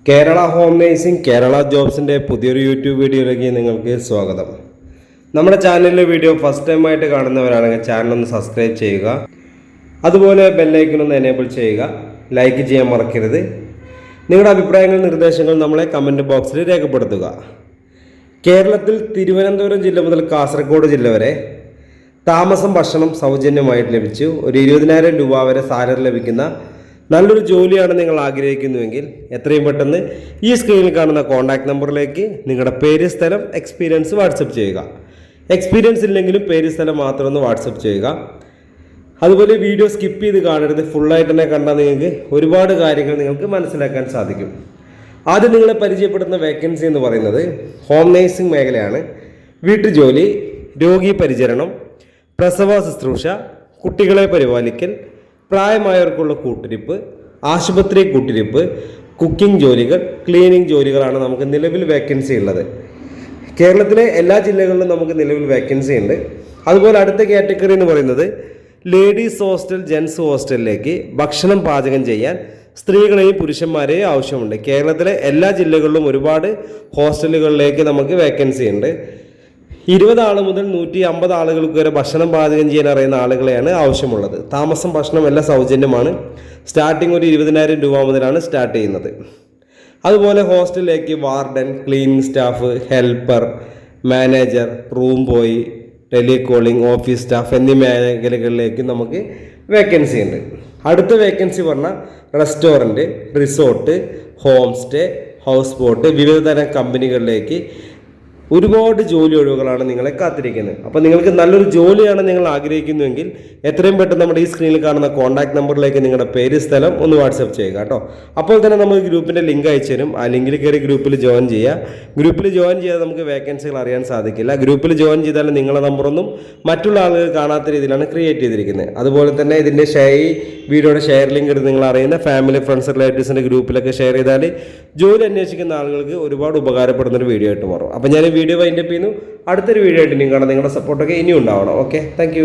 Kerala home nursing Kerala ജോബ്സിൻ്റെ പുതിയൊരു YouTube വീഡിയോയിലേക്ക് നിങ്ങൾക്ക് സ്വാഗതം. നമ്മുടെ ചാനലിലെ വീഡിയോ ഫസ്റ്റ് ടൈം ആയിട്ട് കാണുന്നവരാണെങ്കിൽ ചാനലൊന്ന് സബ്സ്ക്രൈബ് ചെയ്യുക. അതുപോലെ ബെല്ലൈക്കനൊന്ന് എനേബിൾ ചെയ്യുക. ലൈക്ക് ചെയ്യാൻ മറക്കരുത്. നിങ്ങളുടെ അഭിപ്രായങ്ങൾ നിർദ്ദേശങ്ങൾ നമ്മളെ കമൻറ്റ് ബോക്സിൽ രേഖപ്പെടുത്തുക. കേരളത്തിൽ തിരുവനന്തപുരം ജില്ല മുതൽ കാസർഗോഡ് ജില്ല വരെ താമസം ഭക്ഷണം സൗജന്യമായിട്ട് ലഭിച്ചു ഒരു 20,000 രൂപ വരെ സാലറി ലഭിക്കുന്ന നല്ലൊരു ജോലിയാണ് നിങ്ങൾ ആഗ്രഹിക്കുന്നുവെങ്കിൽ എത്രയും പെട്ടെന്ന് ഈ സ്ക്രീനിൽ കാണുന്ന കോൺടാക്ട് നമ്പറിലേക്ക് നിങ്ങളുടെ പേര്, സ്ഥലം, എക്സ്പീരിയൻസ് വാട്സപ്പ് ചെയ്യുക. എക്സ്പീരിയൻസ് ഇല്ലെങ്കിലും പേര്, സ്ഥലം മാത്രം ഒന്ന് വാട്സപ്പ് ചെയ്യുക. അതുപോലെ വീഡിയോ സ്കിപ്പ് ചെയ്ത് കാണരുത്. ഫുള്ളായിട്ട് തന്നെ കണ്ടാൽ നിങ്ങൾക്ക് ഒരുപാട് കാര്യങ്ങൾ നിങ്ങൾക്ക് മനസ്സിലാക്കാൻ സാധിക്കും. ആദ്യം നിങ്ങളെ പരിചയപ്പെടുന്ന വേക്കൻസി എന്ന് പറയുന്നത് ഹോം നേഴ്സിംഗ് മേഖലയാണ്. വീട്ടുജോലി, രോഗി പരിചരണം, പ്രസവ ശുശ്രൂഷ, കുട്ടികളെ പരിപാലിക്കൽ, പ്രായമായവർക്കുള്ള കൂട്ടിരിപ്പ്, ആശുപത്രി കൂട്ടിരിപ്പ്, കുക്കിംഗ് ജോലികൾ, ക്ലീനിങ് ജോലികളാണ് നമുക്ക് നിലവിൽ വേക്കൻസി ഉള്ളത്. കേരളത്തിലെ എല്ലാ ജില്ലകളിലും നമുക്ക് നിലവിൽ വേക്കൻസി ഉണ്ട്. അതുപോലെ അടുത്ത കാറ്റഗറി എന്ന് പറയുന്നത് ലേഡീസ് ഹോസ്റ്റൽ, ജെൻസ് ഹോസ്റ്റലിലേക്ക് ഭക്ഷണം പാചകം ചെയ്യാൻ സ്ത്രീകളെയും പുരുഷന്മാരെയും ആവശ്യമുണ്ട്. കേരളത്തിലെ എല്ലാ ജില്ലകളിലും ഒരുപാട് ഹോസ്റ്റലുകളിലേക്ക് നമുക്ക് വേക്കൻസി ഉണ്ട്. 20 ആൾ മുതൽ 150 ആളുകൾക്ക് വരെ ഭക്ഷണം പാചകം ചെയ്യാൻ അറിയുന്ന ആളുകളെയാണ് ആവശ്യമുള്ളത്. താമസം ഭക്ഷണം എല്ലാം സൗജന്യമാണ്. സ്റ്റാർട്ടിങ് ഒരു 20,000 രൂപ മുതലാണ് സ്റ്റാർട്ട് ചെയ്യുന്നത്. അതുപോലെ ഹോസ്റ്റലിലേക്ക് warden, cleaning staff, helper, manager, room boy, telecalling, office staff എന്നീ മേഖലകളിലേക്ക് നമുക്ക് വേക്കൻസി ഉണ്ട്. അടുത്ത വേക്കൻസി പറഞ്ഞാൽ restaurant, resort, home stay, house boat, വിവിധ തരം കമ്പനികളിലേക്ക് ഒരുപാട് ജോലി ഒഴിവുകളാണ് നിങ്ങളെ കാത്തിരിക്കുന്നത്. അപ്പോൾ നിങ്ങൾക്ക് നല്ലൊരു ജോലിയാണ് നിങ്ങൾ ആഗ്രഹിക്കുന്നുവെങ്കിൽ എത്രയും പെട്ടെന്ന് നമ്മുടെ ഈ സ്ക്രീനിൽ കാണുന്ന കോൺടാക്ട് നമ്പറിലേക്ക് നിങ്ങളുടെ പേര്, സ്ഥലം ഒന്ന് വാട്സപ്പ് ചെയ്യുക കേട്ടോ. അപ്പോൾ തന്നെ നമ്മൾ ഗ്രൂപ്പിൻ്റെ ലിങ്ക് അയച്ചു തരും. ആ ലിങ്കിൽ കയറി ഗ്രൂപ്പിൽ ജോയിൻ ചെയ്യുക. ഗ്രൂപ്പിൽ ജോയിൻ ചെയ്താൽ നമുക്ക് വേക്കൻസികൾ അറിയാൻ സാധിക്കില്ല. ഗ്രൂപ്പിൽ ജോയിൻ ചെയ്താൽ നിങ്ങളുടെ നമ്പറൊന്നും മറ്റുള്ള ആളുകൾ കാണാത്ത രീതിയിലാണ് ക്രിയേറ്റ് ചെയ്തിരിക്കുന്നത്. അതുപോലെ തന്നെ ഇതിൻ്റെ വീഡിയോയുടെ ഷെയർ ലിങ്ക് എടുത്ത് നിങ്ങൾ അറിയുന്ന ഫാമിലി, ഫ്രണ്ട്സ്, റിലേറ്റീവ്സിൻ്റെ ഗ്രൂപ്പിലൊക്കെ ഷെയർ ചെയ്താൽ ജോലി അന്വേഷിക്കുന്ന ആളുകൾക്ക് ഒരുപാട് ഉപകാരപ്പെടുന്നൊരു വീഡിയോ ആയിട്ട് മാറും. അപ്പോൾ ഞാൻ വീഡിയോ വൈൻഡപ്പ് ചെയ്യുന്നു. അടുത്തൊരു വീഡിയോ ആയിട്ട് നിങ്ങൾ കാണാം. നിങ്ങളുടെ സപ്പോർട്ടൊക്കെ ഇനിയും ഉണ്ടാവണം. Okay, thank